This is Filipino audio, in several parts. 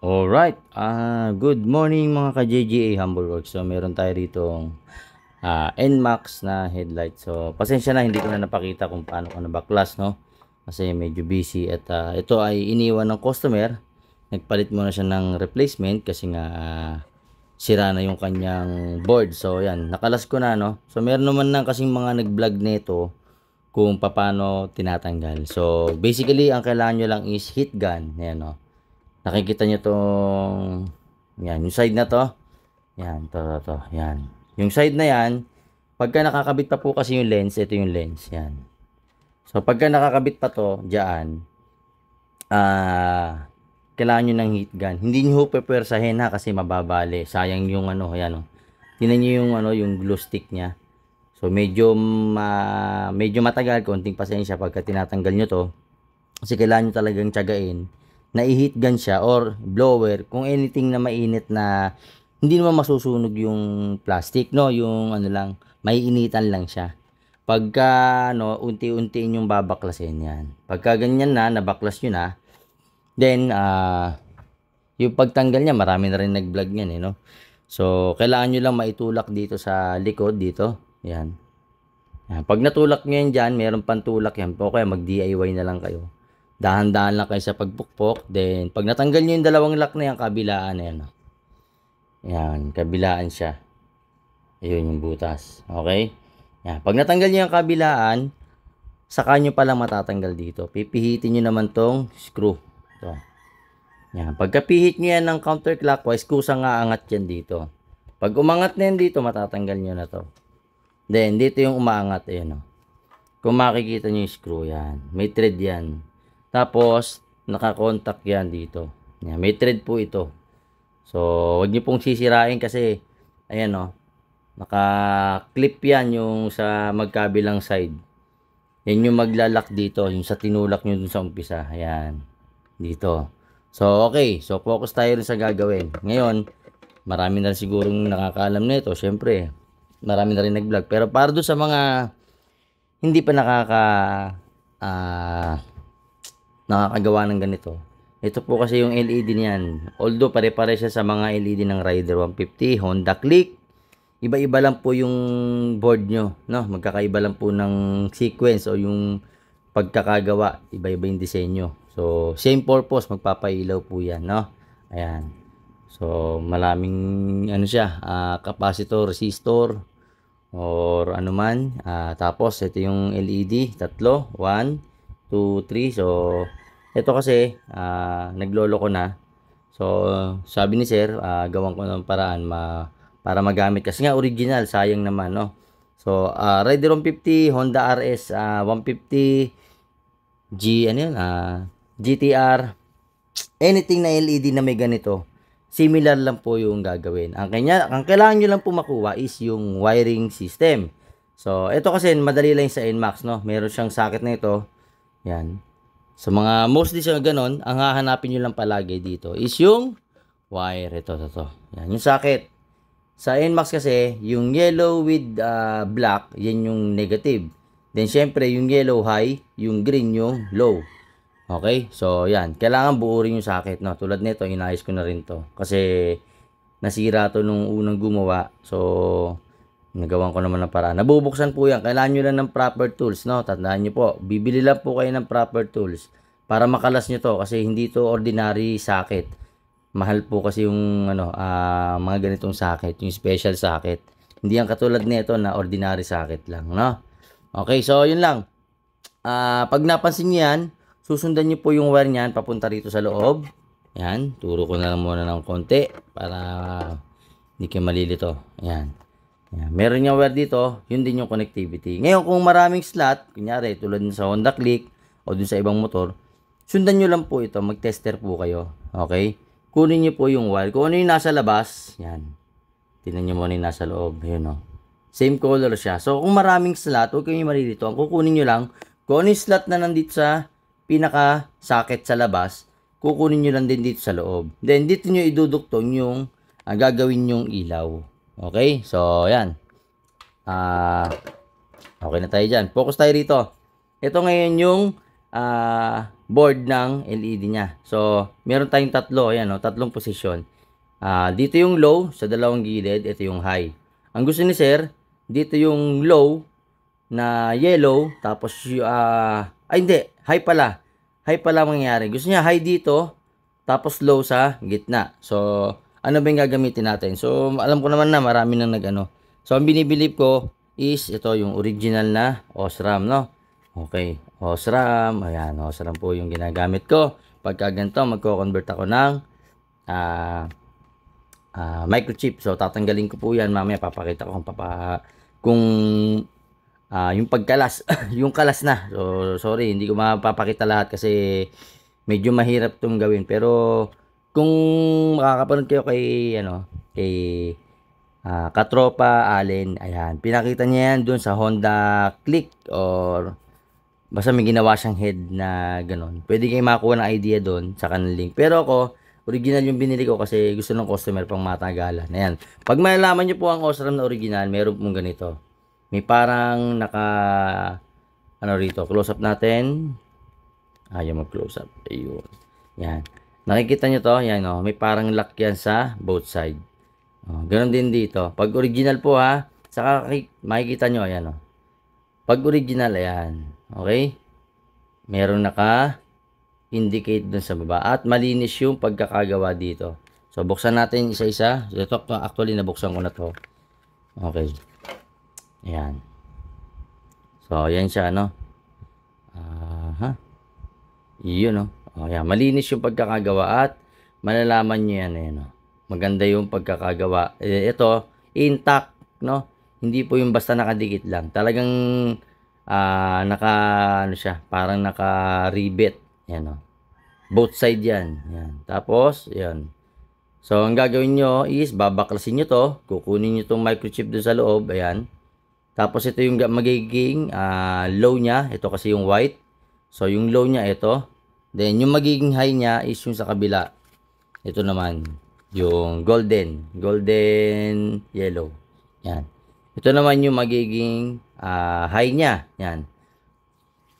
Alright, good morning mga ka-JGA Humble Works. So meron tayo rito NMAX na headlight. So pasensya na, hindi ko na napakita kung paano ko nabaklas, no? Kasi medyo busy at ito ay iniwan ng customer. Nagpalit muna siya ng replacement kasi nga sira na yung kanyang board. So yan, nakalas ko na, no? So meron naman na kasing mga nag-vlog nito kung paano tinatanggal. So basically ang kailangan nyo lang is heat gun. Ayan, no? Nakikita nyo tong, yan, yung side na to. Yan, to. Yan. Yung side na yan, pagka nakakabit pa po kasi yung lens, ito yung lens. Yan. So, pagka nakakabit pa to, dyan, kailangan nyo ng heat gun. Hindi nyo pwpersahin ha, kasi mababali. Sayang yung ano, yan o. Tinan nyo yung ano, yung glue stick nya. So, medyo matagal, konting pasensya pagka tinatanggal nyo to. Kasi kailangan nyo talagang tiyagain na i-heat gun siya or blower kung anything na mainit na hindi naman masusunog yung plastic, no? Yung ano lang, maiinitan lang siya. Pagka no, unti-untiin yung babaklasin yan. Pagka ganyan na, nabaklas nyo na, then yung pagtanggal niya, marami na rin nag-vlog yan, no? So, kailangan nyo lang maitulak dito sa likod, dito. Yan. Pag natulak nyo yan dyan, meron pang tulak yan. O kaya mag-DIY na lang kayo. Dahan-dahan lang kayo sa pagpukpok. Then, pag natanggal nyo yung dalawang lock na yan, kabilaan na yan. Yan, kabilaan siya. Ayun yung butas. Okay? Yan. Pag natanggal nyo yung kabilaan, saka nyo palang matatanggal dito. Pipihitin nyo naman tong screw. Ito. Yan. Pagkapihit nyo yan ng counterclockwise, kusang aangat yan dito. Pag umangat na yan dito, matatanggal nyo na to. Then, dito yung umaangat. Ayan, o. Kung makikita nyo yung screw, yan. May thread yan. Tapos, nakakontak yan dito. Yan, may thread po ito. So, huwag nyo pong sisirain kasi, ayan o, naka-clip yan yung sa magkabilang side. Yan yung maglalak dito, yung sa tinulak nyo dun sa umpisa. Ayan, dito. So, okay. So, focus tayo rin sa gagawin. Ngayon, marami na sigurong nakakaalam nito. Siyempre, marami na rin nag-vlog. Pero para doon sa mga hindi pa nakakagawa ng ganito. Ito po kasi yung LED niyan. Although pare-pare siya sa mga LED ng Rider 150, Honda Click. Iba-iba lang po yung board nyo, no? Magkakaiba lang po ng sequence o yung pagkakagawa. Iba-iba yung disenyo. So, same purpose, magpapailaw po yan, no? Ayan. So, maraming ano siya, capacitor, resistor, or ano man. Tapos, ito yung LED, tatlo. 1, 2, 3. So, ito kasi, naglolo ko na. So, sabi ni sir, gawan ko ng paraan para magamit. Kasi nga, original, sayang naman, no? So, Rider 150, Honda RS, 150, ano yun, GTR, anything na LED na may ganito, similar lang po yung gagawin. Ang kailangan nyo lang po makuha is yung wiring system. So, ito kasi, madali lang sa NMAX, no? Meron siyang socket na ito. Yan. So, mga mostly siya ganon, ang hahanapin nyo lang palagi dito is yung wire. Ito. Yan, yung socket. Sa NMAX kasi, yung yellow with black, yan yung negative. Then, syempre, yung yellow high, yung green yung low. Okay? So, yan. Kailangan buo rin yung socket, no? Tulad nito, inayos ko na rin to. Kasi, nasira to nung unang gumawa. So, nagawan ko naman ng paraan. Nabubuksan po yan. Kailangan nyo lang ng proper tools, no? Tandaan nyo po. Bibili lang po kayo ng proper tools para makalas nyo to. Kasi hindi to ordinary socket. Mahal po kasi yung mga ganitong socket. Yung special socket. Hindi yan katulad nito na ordinary socket lang, no? Okay, so yun lang. Pag napansin nyo yan, susundan nyo po yung wire nyan papunta rito sa loob. Yan. Turo ko na lang muna ng konti para hindi kayo malilito. Yan. Yan. Meron yung wire dito, yun din yung connectivity. Ngayon, kung maraming slot, kunyari, tulad sa Honda Click o dun sa ibang motor, sundan nyo lang po ito, mag-tester po kayo. Okay? Kunin nyo po yung wire. Kung ano yung nasa labas, yan. Tingnan nyo muna yung nasa loob. Yun, o. Same color siya. So, kung maraming slot, huwag kayong malilito. Ang kukunin nyo lang, kung ano yung slot na nandito sa pinaka-socket sa labas, kukunin nyo lang din dito sa loob. Then, dito nyo iduduktong yung gagawin yung ilaw. Okay? So, yan. Okay na tayo dyan. Focus tayo rito. Ito ngayon yung board ng LED niya. So, meron tayong tatlo, ayan, tatlong posisyon. Dito yung low sa dalawang gilid, ito yung high. Ang gusto ni sir, dito yung low na yellow, tapos hindi, high pala. High pala mangyayari. Gusto niya high dito, tapos low sa gitna. So, ano ba yung gagamitin natin? So, alam ko naman na marami nang nag-ano. So, ang binibilip ko is ito yung original na Osram, no? Okay, Osram. Ayan, Osram po yung ginagamit ko. Pagka ganito, magko-convert ako ng microchip. So, tatanggalin ko po yan. Mamaya papakita ko kung yung pagkalas, yung kalas na. So, sorry, hindi ko mapapakita lahat kasi medyo mahirap itong gawin. Pero, kung makakapanood kayo kay Katropa Allen, ayan, pinakita niya yan dun sa Honda Click or basta may ginawa siyang head na ganun. Pwede kayo makuha ng idea dun sa kanilang link. Pero ako, original yung binili ko kasi gusto ng customer pang matagalan. Ayan. Pag malalaman nyo po ang Osram na original, meron pong ganito. May parang ano rito, close up natin. Ayaw mag-close up. Ayun. Yan. Nakikita nyo to? Yan, may parang lock yan sa both side. Ganon din dito. Pag original po saka makikita nyo, ayan Pag original, ayan. Okay? Meron indicate dun sa baba. At malinis yung pagkakagawa dito. So, buksan natin isa-isa. So, ito, actually, nabuksan ko na to. Okay. Ayan. So, ayan siya, Yun, ayan. Malinis yung pagkakagawa at malalaman nyo yan, ayan, Maganda yung pagkakagawa. Ito, intact, Hindi po yung basta nakadikit lang. Talagang, parang naka-rivet. Ayan, Both side yan. Ayan. Tapos, ayan. So, ang gagawin nyo is, babaklasin nyo to. Kukunin nyo tong microchip doon sa loob. Ayan. Tapos, ito yung magiging low niya. Ito kasi yung white. So, yung low niya, ito. Then, yung magiging high niya is yung sa kabila. Ito naman, yung golden. Golden yellow. Yan. Ito naman yung magiging high niya. Yan.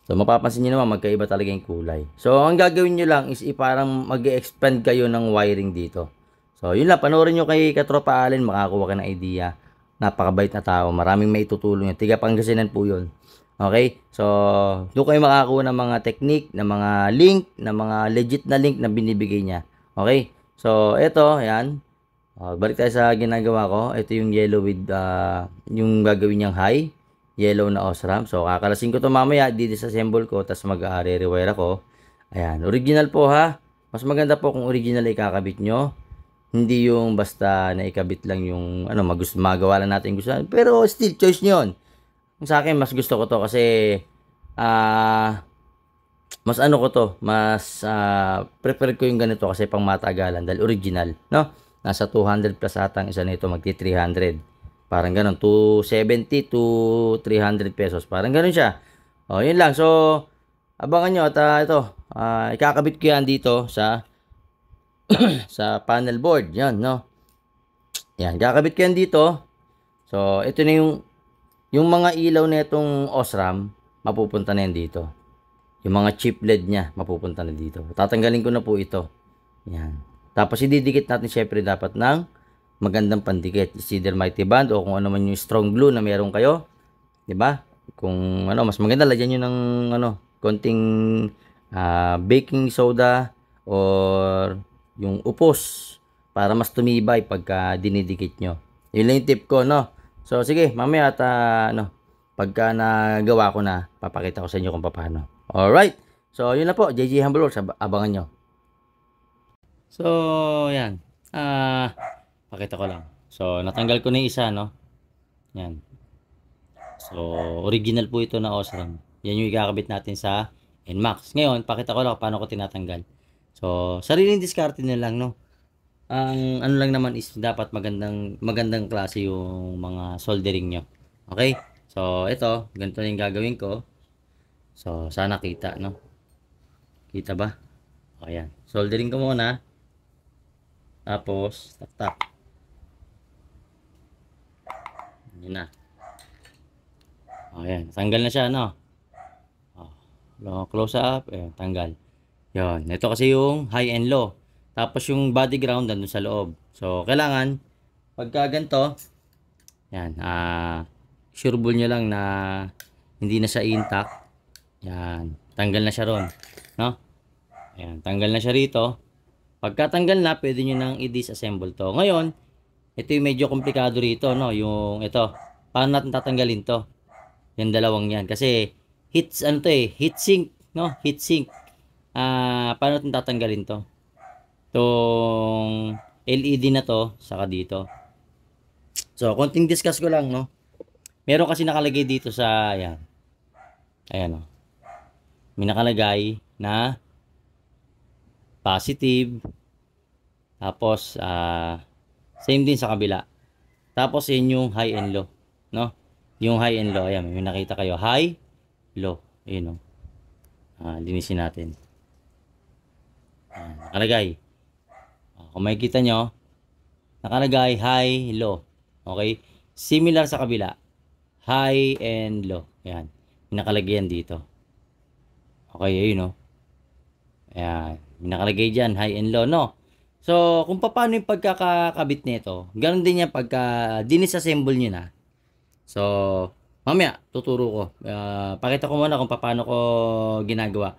So, mapapansin nyo naman, magkaiba talaga yung kulay. So, ang gagawin nyo lang is parang mag-expand kayo ng wiring dito. So, yun lang. Panoorin nyo kay Katropa Allen, makakuha ka ng idea. Napakabait na tao. Maraming maitutulong yun. Tiga Pangasinan po yun. Okay? So, doon kayo makakuha ng mga technique, ng mga link, ng mga legit na link na binibigay niya. Okay? So, ito, ayan. Balik tayo sa ginagawa ko. Ito yung yellow with, yung gagawin niyang high. Yellow na Osram. So, kakalasin ko to mamaya. Disassemble ko. Tapos mag-re-rewire ako. Ayan. Original po Mas maganda po kung original ay kakabit nyo. Hindi yung basta na ikabit lang yung, magawa lang natin gusto. Pero still, choice nyo yun. Sa akin, mas gusto ko to kasi, mas prefer ko yung ganito kasi pang matagalan dahil original, Nasa 200 plus atang isa nito, magti 300. Parang ganun, 270 to 300 pesos. Parang ganun siya. Yun lang. So, abangan nyo at ito, ikakabit ko yan dito sa sa panel board. Yan, Yan, ikakabit ko yan dito. So, ito na yung mga ilaw na itong Osram, mapupunta na yan dito. Yung mga chip LED niya, mapupunta na dito. Tatanggalin ko na po ito. Yan. Tapos, ididikit natin syempre dapat ng magandang pandikit. Is either mighty band o kung ano man yung strong glue na meron kayo. Diba? Kung mas maganda, lagyan nyo ng konting baking soda or yung upos para mas tumibay pagka dinidikit nyo. Yun lang yung tip ko, So, sige, mamaya at pagka nagawa ko na, papakita ko sa inyo kung paano. Alright. So, yun na po. JJ Humble Works. Abangan nyo. So, yan. Pakita ko lang. So, natanggal ko na yung isa, Yan. So, original po ito na Osram. Yan yung ikakabit natin sa NMAX. Ngayon, pakita ko lang paano ko tinatanggal. So, sariling diskarte na lang, Ang ano lang naman is dapat magandang klase yung mga soldering nyo. Okay? So, ito, ganito na yung gagawin ko. So, sana kita, Kita ba? O, yan. Soldering ko muna. Tapos, tak-tak. Yun na. O, yan. Tanggal na siya, O. Close up, tanggal. Yon. Ito kasi yung high and low. Tapos yung body ground nandun sa loob. So, kailangan, pagka ganito, yan, sure ball nyo lang na hindi na siya intact. Yan. Tanggal na siya ron. No? Ayan. Tanggal na siya rito. Pagkatanggal na, pwede nyo nang i-disassemble to. Ngayon, ito yung medyo komplikado rito, no? Yung ito. Paano natin tatanggalin to? Yung dalawang yan. Kasi, ano to heat sink, no? Heat sink. Paano natin tatanggalin to? Itong LED na to, saka dito. So, konting discuss ko lang, no? Meron kasi nakalagay dito sa, ayan. Ayan, no? May nakalagay na positive. Tapos, same din sa kabila. Tapos, yun yung high and low, no? Yung high and low, ayan, may nakita kayo. High, low. Ayun, no? Linisin natin. Nakalagay. Kung makikita nyo, nakalagay high, low. Okay? Similar sa kabila. High and low. Ayan. Nakalagay yan dito. Okay, ayun, no? Ayan. Nakalagay dyan, high and low, no? So, kung paano yung pagkakakabit nito, ganun din yan pagka dinisassemble nyo na. So, mamaya, tuturo ko. Pakita ko muna kung paano ko ginagawa.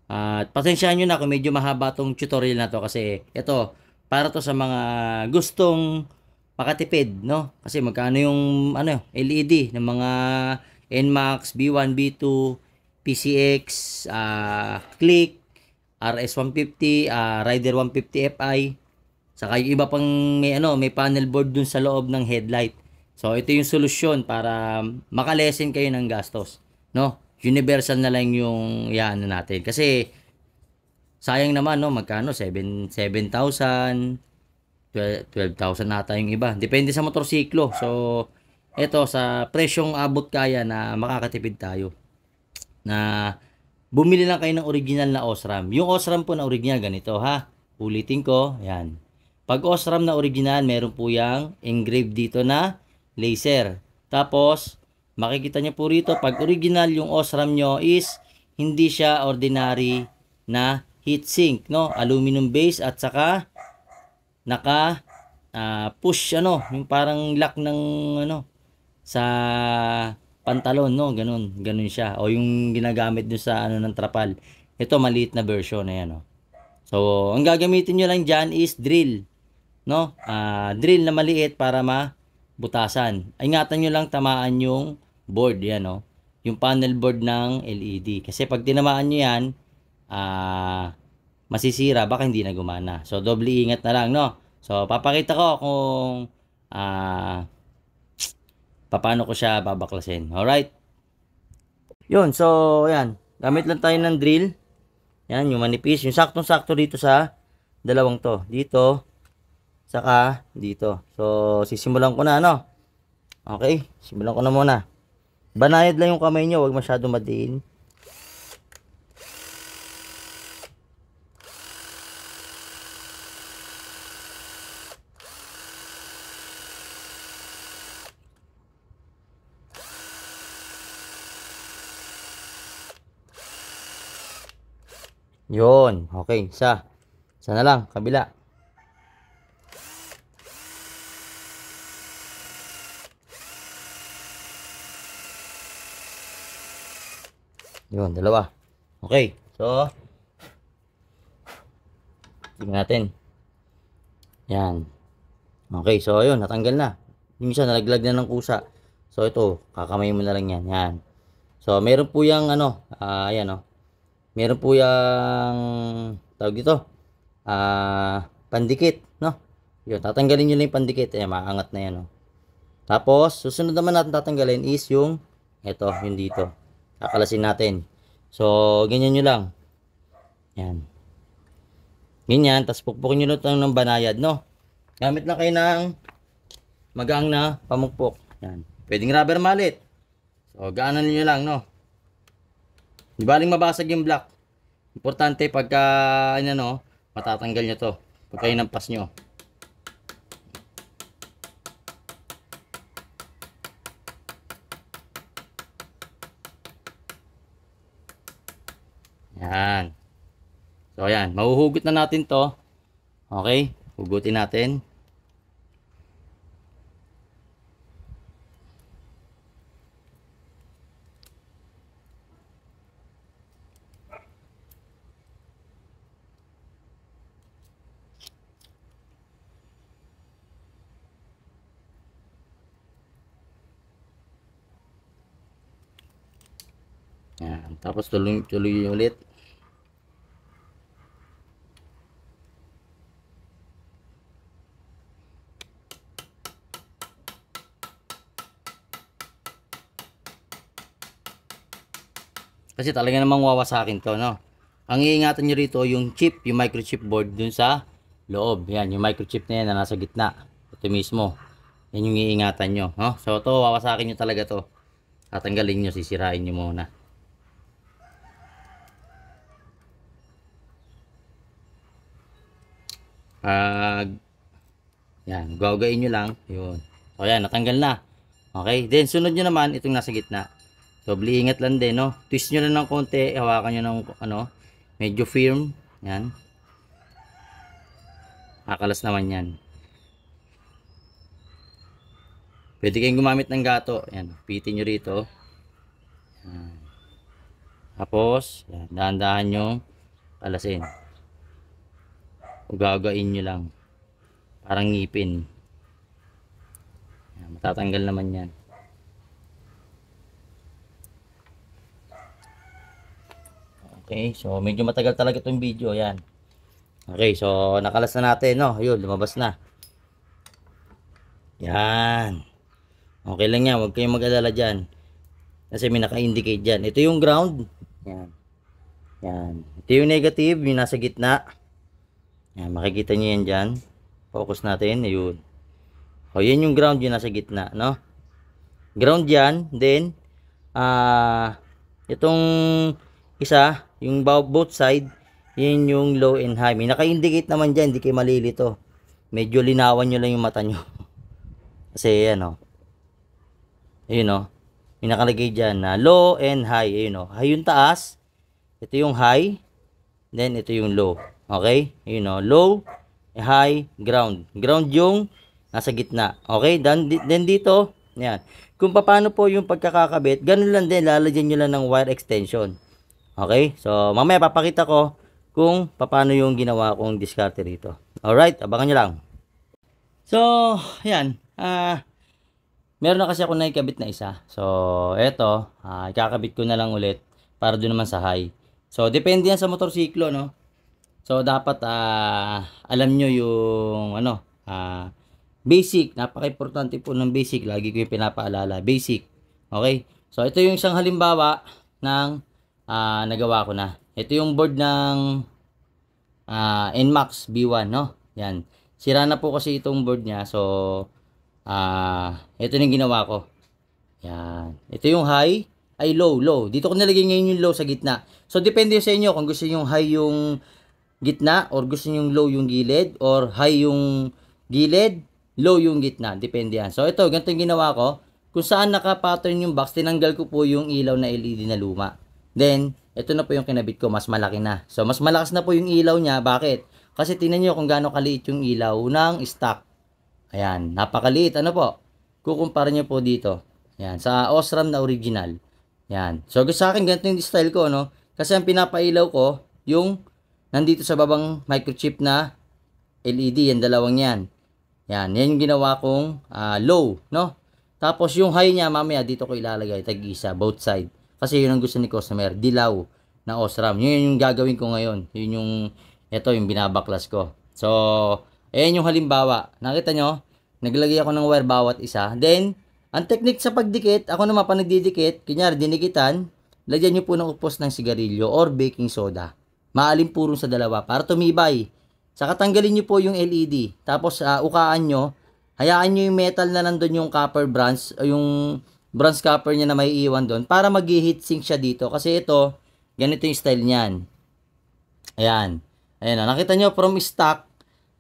At pasensyahan nyo na kung medyo mahaba tong tutorial na to kasi ito, para to sa mga gustong makatipid, no? Kasi magkano yung LED ng mga NMAX, B1, B2, PCX, Click, RS150, Rider 150 Fi, saka yung iba pang may panel board dun sa loob ng headlight. So ito yung solusyon para makalesen kayo ng gastos, no? Universal na lang yung natin. Kasi sayang naman, no, magkano 7,000, 12,000 nata yung iba. Depende sa motorsiklo. So ito sa presyong abot kaya na makakatipid tayo. Na bumili lang kayo ng original na Osram. Yung Osram po na original ganito, ha. Ulitin ko, yan. Pag Osram na original, meron po yang engraved dito na laser. Tapos makikita nyo po rito, pag original yung Osram nyo is hindi siya ordinary na heatsink, no? Aluminum base at saka naka push yung parang lock ng sa pantalon, no? Ganun siya. O yung ginagamit dun sa ng trapal. Ito maliit na version na yan, no? So, ang gagamitin nyo lang dyan is drill, no? Drill na maliit para mabutasan. Ingatan nyo lang tamaan yung board, yan, no? Yung panel board ng LED. Kasi pag tinamaan nyo yan, masisira, baka hindi na gumana. So, doble ingat na lang, no? So, papakita ko kung paano ko siya babaklasin. Alright? Yun, so, yan. Gamit lang tayo ng drill. Yan, yung manipis. Yung saktong-sakto dito sa dalawang to. Dito, saka dito. So, sisimulan ko na, no? Okay, simulan ko na muna. Banayad lang yung kamay nyo, huwag masyado madiin. Yun, okay, isa na lang, kabila. Yun, dalawa. Okay, so tingnan natin. Yan. Okay, so yun, natanggal na. Yung isa nalaglag na ng kusa. So ito, kakamay mo na lang yan. Yan. So meron po yung ayan, meron po yung tawag dito, pandikit, no? Yun, tatanggalin nyo lang yung pandikit. Ayan, maangat na yan, no? Tapos, susunod naman natin tatanggalin is yung yung dito. Kakalasin natin. So, ganyan nyo lang. Yan. Ganyan, tapos pukpukin nyo lang ng banayad, no? Gamit lang kayo ng magaang na pamukpok. Yan. Pwedeng rubber mallet. So, gaanan nyo lang, no? Di baling mabasag yung block. Importante pagka, matatanggal nyo to. Pagka inampas nyo. Yan. So, ayan. Mahuhugot na natin to. Okay. Hugutin natin. Yan. Tapos tuloy ulit. Kasi talaga namang wawasakin to, no? Ang iingatan nyo rito, yung chip, yung microchip board dun sa loob. Yan, yung microchip na yan na nasa gitna. Ito mismo. Yan yung iingatan nyo, no? So, to, wawasakin nyo talaga to. Tatanggalin nyo, sisirain nyo muna. Yan, gawagain nyo lang. Yun. So, yan, natanggal na. Okay, then sunod nyo naman, itong nasa gitna. Doble ingat lang din, no? Twist nyo lang ng konti, hawakan nyo ng, medyo firm. Yan. Akalas naman yan. Pwede kayong gumamit ng gato. Yan, pitin nyo rito. Yan. Tapos, yan, dahan-dahan nyo kalasin. Ugagain nyo lang. Parang ngipin. Yan, matatanggal naman yan. Okay, so medyo matagal talaga itong video. Yan. Okay, so nakalas na natin, no? Ayun, lumabas na. Yan. Okay lang yan, huwag kayong mag-alala dyan. Kasi may naka-indicate dyan. Ito yung ground. Yan. Yan. Ito yung negative, yung nasa gitna. Yan, makikita nyo yan dyan. Focus natin, ayun. O, yan yung ground, yung nasa gitna, no? Ground yan, then, itong isa, yung both side, yan yung low and high. May naka-indicate naman dyan, hindi kayo malilito. Medyo linawan nyo lang yung mata nyo. Kasi, yan, o. Ayun, o. May nakalagay dyan na low and high. Ayun, o. High yung taas. Ito yung high. Then, ito yung low. Okay? Ayun, o. Low, high, ground. Ground yung nasa gitna. Okay? Then dito, yan. Kung paano po yung pagkakakabit, ganun lang din. Lalagyan nyo lang ng wire extension. Okay? So, mamaya papakita ko kung paano yung ginawa kong diskarte rito. Alright? Abangan nyo lang. So, yan. Meron na kasi ako naikabit na isa. So, eto. Ikakabit ko na lang ulit para doon naman sa high. So, depende yan sa motorsiklo, no? So, dapat alam nyo yung basic. Napaka-importante po ng basic. Lagi ko yung pinapaalala. Basic. Okay? So, ito yung isang halimbawa ng nagawa ko na. Ito yung board ng NMAX B1, no? Yan. Sira na po kasi itong board niya. So, ito yung ginawa ko. Yan. Ito yung high. Ay, low. Dito ko nilagay ngayon yung low sa gitna. So, depende sa inyo kung gusto nyo yung high yung gitna or gusto nyo yung low yung gilid or high yung gilid, low yung gitna. Depende yan. So, ito, ganito yung ginawa ko. Kung saan naka-pattern yung box, tinanggal ko po yung ilaw na LED na luma. Then, ito na po yung kinabit ko. Mas malaki na. So, mas malakas na po yung ilaw niya. Bakit? Kasi tingnan nyo kung gaano kaliit yung ilaw ng stock. Ayan. Napakaliit. Ano po? Kukumpara nyo po dito. Ayan. Sa Osram na original. Ayan. So, sa akin, ganito yung style ko, no? Kasi ang pinapailaw ko, yung nandito sa babang microchip na LED. Yan, dalawang yan. Yan. Yan yung ginawa kong low, no? Tapos, yung high niya, mamaya, dito ko ilalagay. Tag-isa, both side. Kasi yun ang gusto ni customer. Dilaw na Osram. Yun yung gagawin ko ngayon. Yun yung, ito yung binabaklas ko. So, ayan yung halimbawa. Nakita nyo? Naglagay ako ng wire bawat isa. Then, ang technique sa pagdikit, ako naman pa nagdidikit, kunyari dinikitan, lagyan nyo po ng upos ng sigarilyo or baking soda. Maalim puro sa dalawa para tumibay. Saka tanggalin nyo po yung LED. Tapos ukaan nyo, hayaan nyo yung metal na nandun yung copper branch, o yung branch copper niya na may iwan doon para mag-heat sink siya dito. Kasi ito, ganito yung style niyan. Ayan. Ayan o, nakita nyo from stock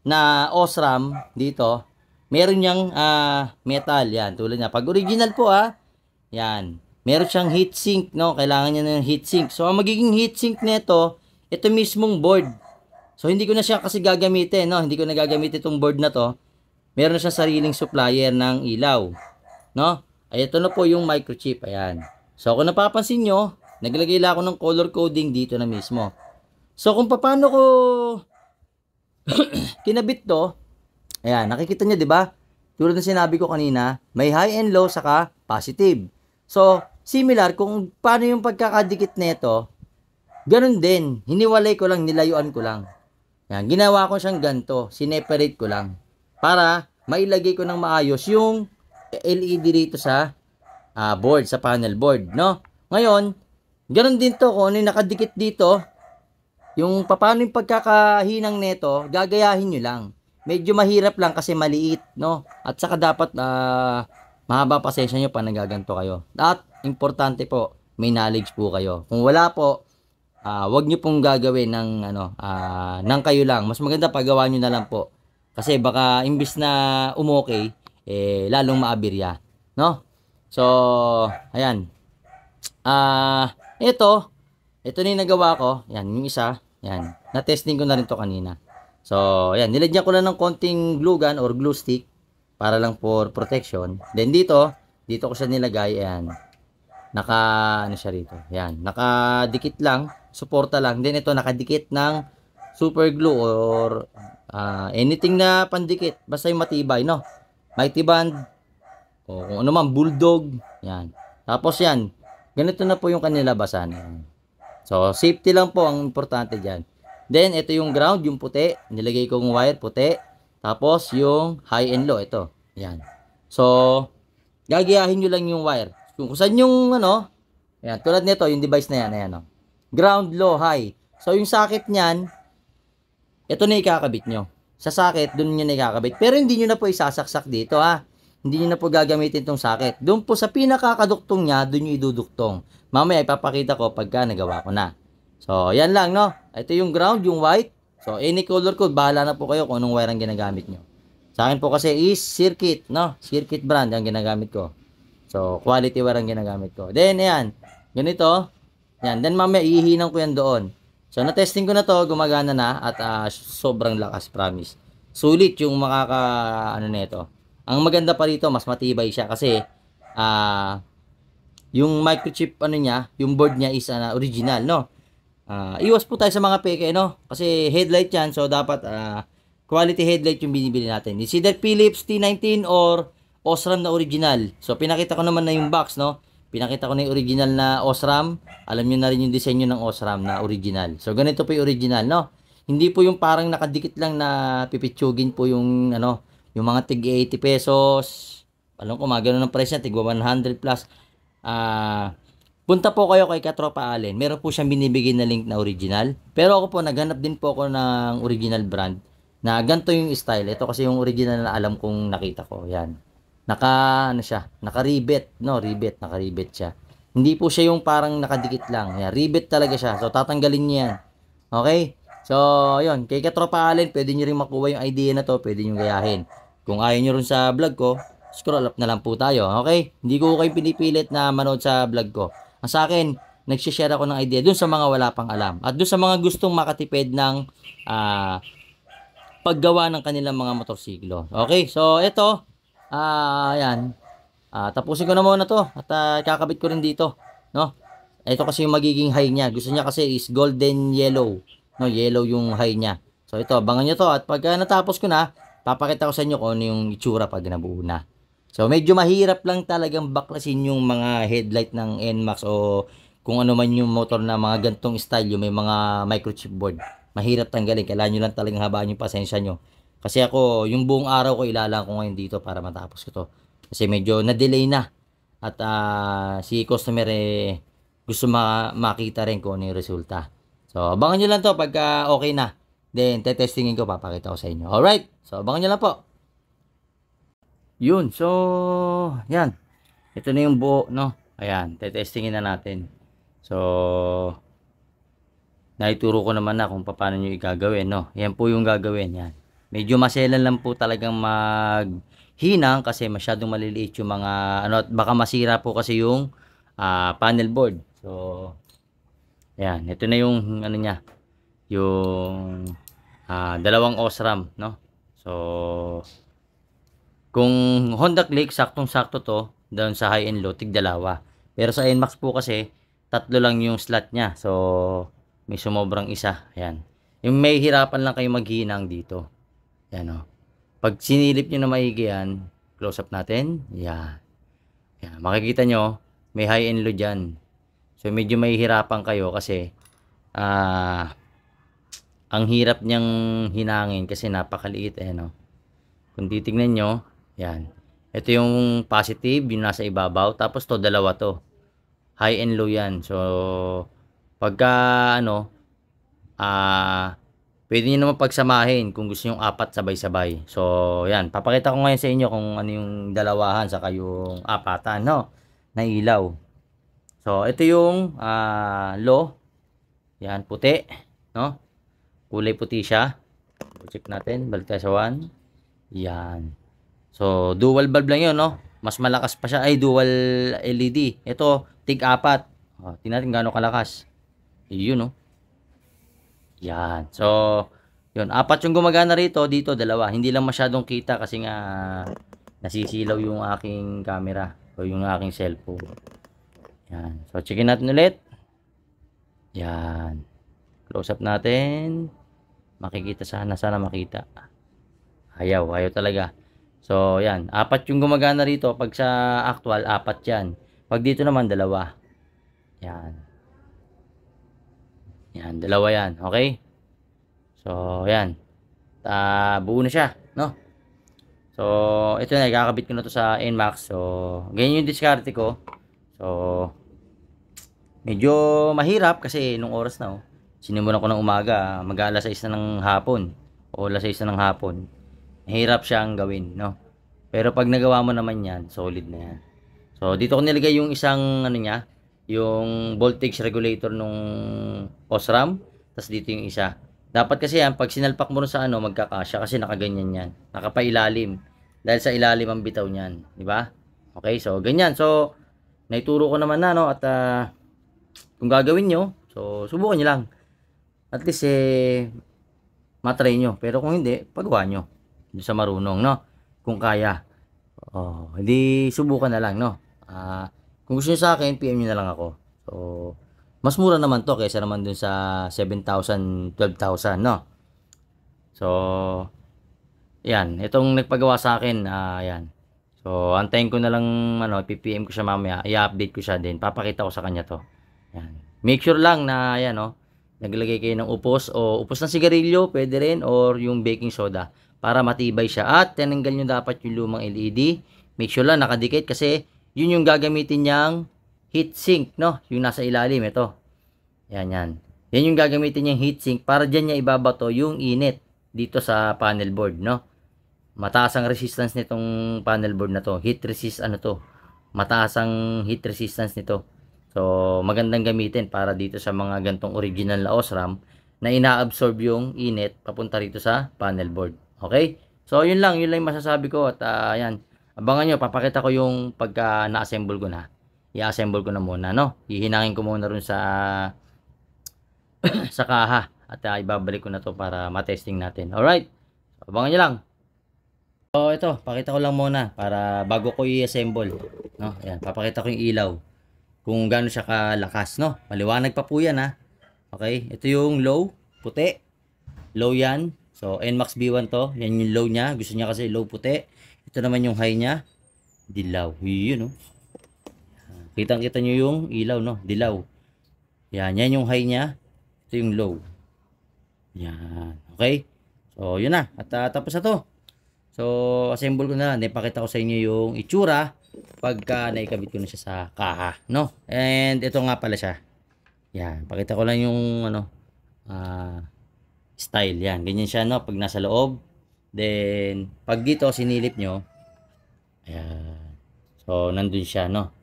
na Osram dito, meron niyang metal. Yan, tulad niya. Pag original po yan. Meron siyang heatsink, no? Kailangan niya ng heatsink. So, ang magiging heatsink nito, ito mismong board. So, hindi ko na siya kasi gagamitin, no? Hindi ko na gagamitin itong board na to. Meron na siya sariling supplier ng ilaw, no? Ay, ito na po yung microchip, ayan. So, kung napapansin nyo, naglagay lang ako ng color coding dito na mismo. So, kung paano ko kinabit to, ayan, nakikita nyo, di ba? Tulad ng sinabi ko kanina, may high and low saka positive. So, similar kung paano yung pagkakadikit nito, ganun din. Hiniwalay ko lang, nilayuan ko lang. Yan, ginawa ko siyang ganto, sineparate ko lang. Para mailagay ko ng maayos yung LED dito sa board, sa panel board, no? Ngayon, ganun din to, kung ano yung nakadikit dito, yung paano yung pagkakahinang neto, gagayahin nyo lang. Medyo mahirap lang kasi maliit, no? At saka dapat mahaba pasensya nyo pa nagaganto kayo. At importante po, may knowledge po kayo. Kung wala po, wag nyo pong gagawin ng ng kayo lang. Mas maganda pagawa nyo na lang po. Kasi baka imbis na umokay, lalong maabirya, no? So, ayan. Ito na yung nagawa ko. Yan, yung isa. Yan. Na-testing ko na rin to kanina. So, yan. Nilagyan ko lang ng konting glue gun or glue stick para lang for protection. Then dito ko siya nilagay. Ayan. Ano siya rito. Yan. Nakadikit lang. Suporta lang. Then ito, nakadikit ng super glue or anything na pandikit. Basta yung matibay, no? Mighty band. O kung ano man, bulldog. Yan. Tapos yan. Ganito na po yung kanilabasan. Yan. So, safety lang po ang importante dyan. Then, ito yung ground, yung puti. Nilagay kong wire, puti. Tapos, yung high and low, ito. Yan. So, gagayahin nyo lang yung wire. Kung saan yung, yan, tulad nito, yung device na yan, ayan, ground, low, high. So, yung socket niyan, ito na ikakabit nyo. Sa socket, dun nyo na ikakabit. Pero, hindi nyo na po isasaksak dito, ha. Hindi nyo na po gagamitin itong socket. Doon po sa pinakakaduktong niya, doon nyo iduduktong. Mamaya ipapakita ko pagka nagawa ko na. So, yan lang, no? Ito yung ground, yung white. So, any color code, bahala na po kayo kung anong wire ang ginagamit nyo. Sa akin po kasi is circuit, no? Circuit brand ang ginagamit ko. So, quality wire ang ginagamit ko. Then, ayan. Ganito. Yan. Then, mamaya ihihinang ko yan doon. So, na-testing ko na to, gumagana na at sobrang lakas, promise. Sulit yung nito. Ang maganda pa rito, mas matibay siya kasi yung microchip niya, yung board niya is original, no? Iwas po tayo sa mga peke, no? Kasi headlight yan, so dapat quality headlight yung binibili natin. It's either Philips T19 or Osram na original. So pinakita ko naman na yung box, no? Pinakita ko na yung original na Osram. Alam niyo na rin yung disenyo ng Osram na original. So ganito po yung original, no? Hindi po yung parang nakadikit lang na pipitsugin po yung yung mga tig 80 pesos. Alam ko, mga ganun ang price niya, tig 100 plus. Punta po kayo kay Katropa Allen. Meron po siyang binibigay na link na original. Pero ako po, naghanap din po ako ng original brand na ganito yung style. Ito kasi yung original na alam kong nakita ko. Yan. Naka-rivet, no? Naka-rivet siya. Hindi po siya yung parang nakadikit lang. Yan, rivet talaga siya. So, tatanggalin niya yan. Okay? So, yun. Kay Katropa Allen, pwede nyo rin makuha yung idea na to. Pwede nyo gayahin. Kung ayaw nyo rin sa vlog ko, scroll up na lang po tayo. Okay? Hindi ko kayo pinipilit na manood sa vlog ko. Ang sa akin, nagsishare ako ng idea dun sa mga wala pang alam. At dun sa mga gustong makatipid ng paggawa ng kanilang mga motorsiklo. Okay? So, ito. Ayan. Tapusin ko na muna to. At kakabit ko rin dito. No? Ito kasi yung magiging high niya. Gusto niya kasi is golden yellow. No? Yellow yung high niya. So, ito. Abangan nyo to. At pag natapos ko na, papakita ko sa inyo kung ano yung itsura pag nabuo na. So, medyo mahirap lang talagang baklasin yung mga headlight ng NMAX o kung ano man yung motor na mga gantong style, yung may mga microchip board. Mahirap tanggalin. Kailangan nyo lang talagang habaan yung pasensya nyo. Kasi ako, yung buong araw ko ilalang ko ngayon dito para matapos ko to. Kasi medyo na-delay na. At si customer gusto makita rin kung ano yung resulta. So, abangan nyo lang to pagka okay na. Then, tetestingin ko, papakita ko sa inyo. Alright? So, abangan nyo lang po. Yun. So, yan. Ito na yung buo, no? Ayan. Tetestingin na natin. So, naituro ko naman na kung paano nyo igagawin, no? Yan po yung gagawin. Yan. Medyo maselan lang po talagang maghinang kasi masyadong maliliit yung mga, at baka masira po kasi yung panel board. So, ayan. Ito na yung ano niya. Yung dalawang OSRAM, no? So, kung Honda Click, saktong-sakto to doon sa high and low, tig dalawa. Pero sa NMAX po kasi, tatlo lang yung slot niya. So, may sumobrang isa. Ayan. Yung may hirapan lang kayo maghinang dito. Ayan o. Pag sinilip nyo na maigi yan, close up natin. Ayan. Ayan. Makikita nyo, may high and low dyan. So, medyo may hirapan kayo kasi, ang hirap niyang hinangin kasi napakaliit. Ayan o. Kung titignan nyo, yan. Ito yung positive, yung nasa ibabaw. Tapos to, dalawa to. High and low yan. So, pagka, pwede nyo naman pagsamahin kung gusto nyo apat sabay-sabay. So, yan. Papakita ko ngayon sa inyo kung ano yung dalawahan saka yung apatan, no? Na ilaw. So, ito yung low. Yan, puti. No? Kulay puti siya. Check natin. Balik tayo sa 1. Yan. So, dual bulb lang yun, no? Mas malakas pa siya. Ay, dual LED. Ito, tig-apat. Tingnan natin gaano kalakas. Yun, no? Yan. So, yun. Apat yung gumagana rito. Dito, dalawa. Hindi lang masyadong kita kasi nga nasisilaw yung aking camera o yung aking cellphone. Yan. So, checkin natin ulit. Yan. Close up natin. Makikita sana makita. Ayaw talaga. So, yan. Apat yung gumagana rito. Pag sa actual, apat yan. Pag dito naman, dalawa. Yan. Yan, dalawa yan. Okay? So, yan. Buo na siya, no? So, ito na. Ikakabit ko na to sa NMAX. So, ganyan yung diskarte ko. So, medyo mahirap kasi nung oras na, sinimulan ko ng umaga. Mag-alas 6 na ng hapon. O alas 6 na ng hapon. Hirap siyang gawin, no? Pero pag nagawa mo naman yan, solid na yan. So, dito ko nilagay yung isang, niya, yung voltage regulator nung OSRAM. Tapos dito yung isa. Dapat kasi yan, pag sinalpak mo sa magkakasya kasi nakaganyan yan. Nakapailalim. Dahil sa ilalim ang bitaw niyan. Diba? Okay, so, ganyan. So, naituro ko naman na, no? At, kung gagawin nyo, so, subukan nyo lang. At least, matry nyo. Pero kung hindi, pagawa nyo. Doon sa marunong, no? Kung kaya. Hindi subukan na lang, no? Kung gusto nyo sa akin, PM nyo na lang ako. So, mas mura naman to kaysa naman dun sa 7,000, 12,000, no? So, yan. Itong nagpagawa sa akin, yan. So, antayin ko na lang, PPM ko siya mamaya. I-update ko siya din. Papakita ko sa kanya to. Yan. Make sure lang na, yan, no? Naglagay kayo ng upos o upos ng sigarilyo, pwede rin, or yung baking soda para matibay siya. At tinanggal nyo dapat yung lumang LED. Make sure lang nakadikit kasi yun yung gagamitin niyang heat sink, no? Yung nasa ilalim, ito. Yan. Yan yung gagamitin niyang heat sink para dyan niya ibabato yung init dito sa panel board, no? Mataas ang resistance nitong panel board na to. Heat resist, mataas ang heat resistance nito. So, magandang gamitin para dito sa mga gantong original na OSRAM na ina-absorb yung init papunta rito sa panel board. Okay? So, yun lang yung masasabi ko at ayan. Abangan nyo, papakita ko yung pagka na-assemble ko na. I-assemble ko na muna, no? Hihinangin ko muna rin sa sa kaha at ibabalik ko na to para matesting natin. Alright? So, abangan nyo lang. So, ito, pakita ko lang muna para bago ko i-assemble, no? Ayan, papakita ko yung ilaw kung gaano siya kalakas, no? Maliwanag pa po yan, ha? Okay? Ito yung low, puti. Low yan. So, NMAX B1 to. Yan yung low niya. Gusto niya kasi low puti. Ito naman yung high niya. Dilaw. Yun, no? Kitang-kita nyo yung ilaw, no? Dilaw. Yan. Yan yung high niya. Ito yung low. Yan. Okay? So, yun na. At tapos na to. So, assemble ko na. Napakita ko sa inyo yung itsura pagka naikabit ko na siya sa kaha, no? And ito nga pala siya. Yan. Pakita ko lang yung, style. Yan. Ganyan siya, no? Pag nasa loob. Then, pag dito, sinilip nyo. Ayan. So, nandun siya, no?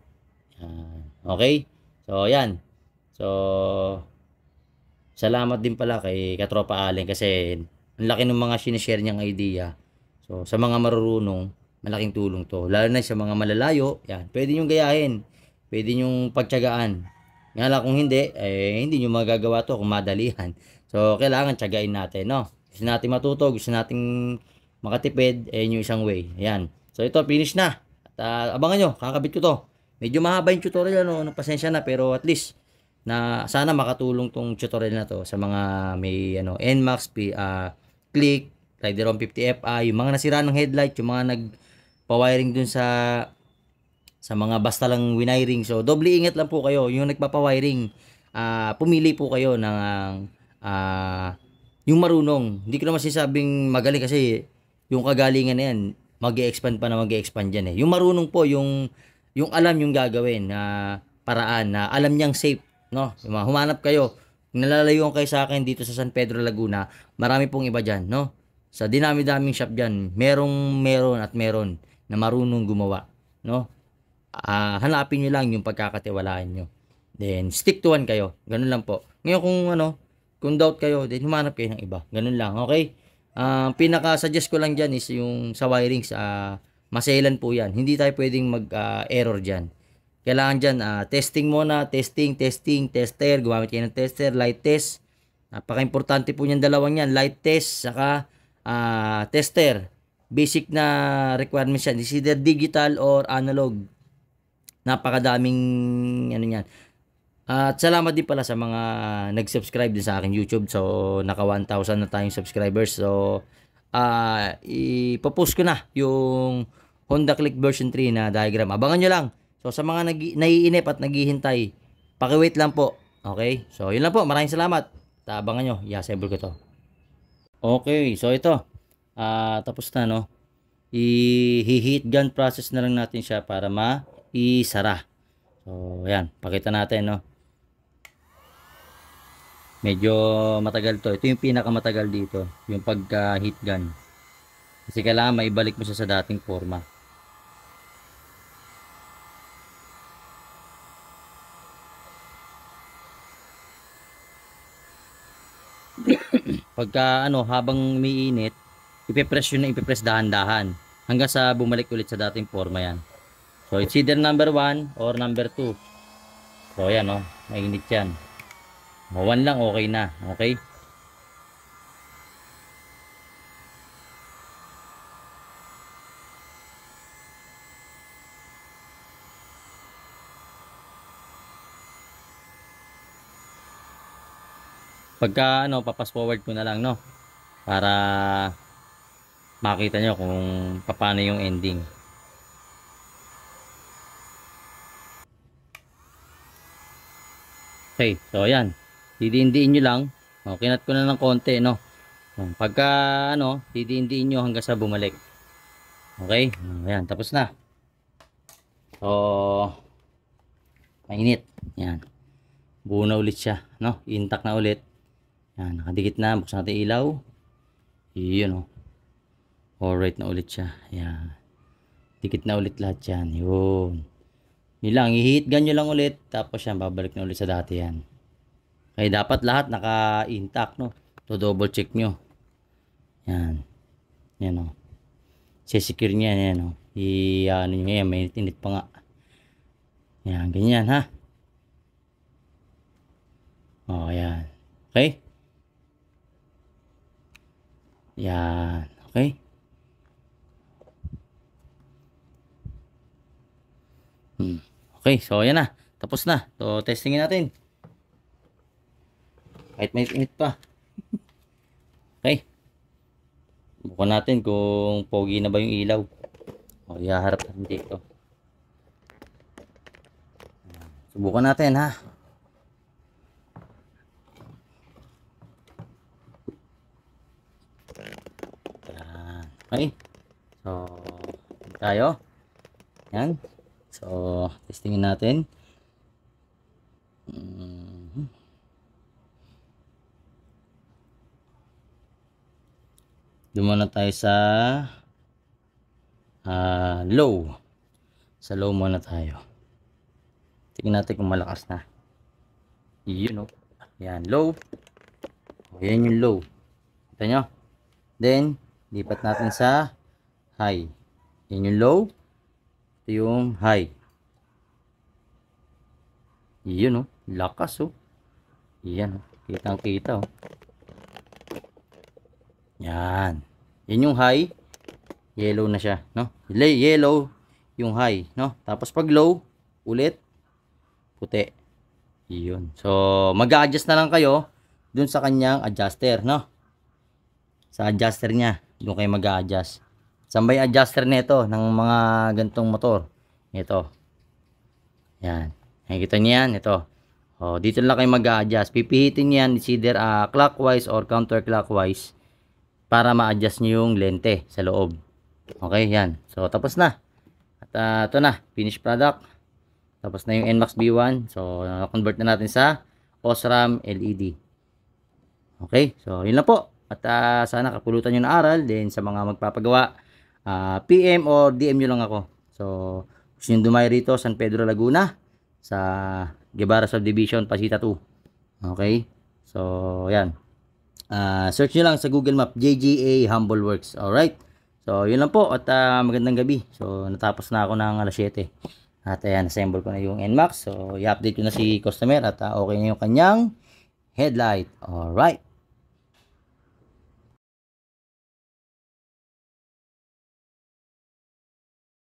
Ayan. Okay? So, yan. So, salamat din pala kay Katropa Allen kasi ang laki ng mga sinishare niyang idea. So, sa mga marurunong, malaking tulong to. Lalo na sa mga malalayo, yan. Pwede nyo gayahin. pwede nyong pagtiyagaan. Nga lang kung hindi, hindi nyo magagawa to kung madalihan. So, kailangan tiyagain natin, no? Gusto natin matuto, gusto nating makatipid, yung isang way. Ayan. So, ito, finish na. At abangan nyo, kakabit ko to. Medyo mahaba yung tutorial, no? Pasensya na, pero at least, na sana makatulong tong tutorial na to sa mga may, NMAX, click, Rider 150 Fi, yung mga nasira ng headlight, yung mga nagpa-wiring dun sa mga basta lang winiring. So, doble ingat lang po kayo. Yung nagpapa-wiring, pumili po kayo ng yung marunong. Hindi ko naman sinasabing magaling kasi yung kagalingan na yan, mag-expand pa na mag-expand yan eh. Yung marunong po, yung alam yung gagawin na paraan na alam niyang safe, no? Humanap kayo. Kung nalalayuan kayo sa akin dito sa San Pedro, Laguna, marami pong iba dyan, no? Sa dinami-daming shop dyan, meron na marunong gumawa, no? Hanapin nyo lang yung pagkakatiwalaan nyo. Then, stick to one kayo. Ganun lang po. Ngayon kung doubt kayo, then humanap kayo ng iba. Ganun lang, okay? Pinaka-suggest ko lang dyan is yung sa wirings, maselan po yan. Hindi tayo pwedeng mag-error dyan. Kailangan dyan, testing muna, tester, gumamit kayo ng tester, light test. Napaka-importante po niyan dalawang yan, light test, saka tester. Basic na requirements yan. Is either digital or analog. Napakadaming yan. At salamat din pala sa mga nag-subscribe din sa aking YouTube. So, naka 1,000 na tayong subscribers. So, ipopost ko na yung Honda Click version 3 na diagram. Abangan nyo lang. So, sa mga naiinip at naghihintay, pakiwait lang po. Okay? So, yun lang po. Maraming salamat. Abangan nyo. I-assemble ko to. Okay. So, ito. Tapos na, no? I-heat gun process na lang natin siya para isara. So, ayan. Pakita natin, no? Medyo matagal to. Ito yung pinakamatagal dito. Yung pagka-heat gun. Kasi kailangan maibalik mo siya sa dating forma. Pagka habang umiinit, ipe-press yun na ipe-press dahan-dahan. Hanggang sa bumalik ulit sa dating forma yan. So, it's either number 1 or number 2. So, ayan, no? Mainit yan. 1 lang, okay na. Okay? Pagka, papas forward ko na lang, no? Para makita nyo kung paano yung ending. Okay, so ayan. Didiin nyo lang. Kinat ko na ng konti, no? Pagka, didiin nyo hanggang sa bumalik. Okay? Ayan, tapos na. So, mainit. Ayan. Buo na ulit siya, no? Intact na ulit. Ayan, nakadikit na. Buksan natin ilaw. Yun, alright na ulit siya. Ayan. Dikit na ulit lahat yan. Yun. Yun lang. I-heat gun nyo lang ulit. Tapos yan, babalik na ulit sa dati yan. Kaya dapat lahat naka-intact, no? To double check nyo. Yan. Yan, o. Secure nyo yan, o. Ano nyo yan. May init pa nga. Yan, ganyan, ha? O, yan. Okay? Yan. Okay? Okay, so yan na. Tapos na. So, testingin natin. Kahit may init pa. Okay. Bukan natin kung pogi na ba yung ilaw. O, ihaharap natin dito. Subukan natin, ha. Okay. So, tayo. Yan. So, testingin natin. Dumuna tayo sa low. Sa low muna tayo. Tingnan natin kung malakas na. Yun, o. Yan, low. O, yan yung low. Kita nyo? Then, lipat natin sa high. Yan yung low. Ito yung high. Yun, oh. Lakas, oh. Yan, oh. Kitang-kita, oh. Yan. Yan yung high. Yellow na siya, no? Yellow yung high, no? Tapos pag low, ulit puti. Yun. So, mag-a-adjust na lang kayo dun sa kanyang adjuster, no? Sa adjuster niya, dun kayo mag-a-adjust. Sambay adjuster nito ng mga gantong motor. Ito. Yan. Nakikita niyo yan, ito. Oh, dito lang kayo mag-a-adjust. Pipihitin niyan either clockwise or counterclockwise para ma-adjust niyo yung lente sa loob. Okay, yan. So, tapos na. At ito na, finished product. Tapos na yung NMAX B1. So, convert na natin sa OSRAM LED. Okay, so yun lang po. At sana kapulutan nyo na aral. Then sa mga magpapagawa, PM or DM nyo lang ako. So, gusto nyo dumayo rito, San Pedro, Laguna, sa Guevara Subdivision, Pasita 2. Okay, so yan. Search nyo lang sa Google Map, JGA Humble Works. Alright. So, yun lang po. At magandang gabi. So, natapos na ako ng alas 7. At ayan, assemble ko na yung NMAX. So, i-update ko na si customer. At okay na yung kanyang headlight. Alright.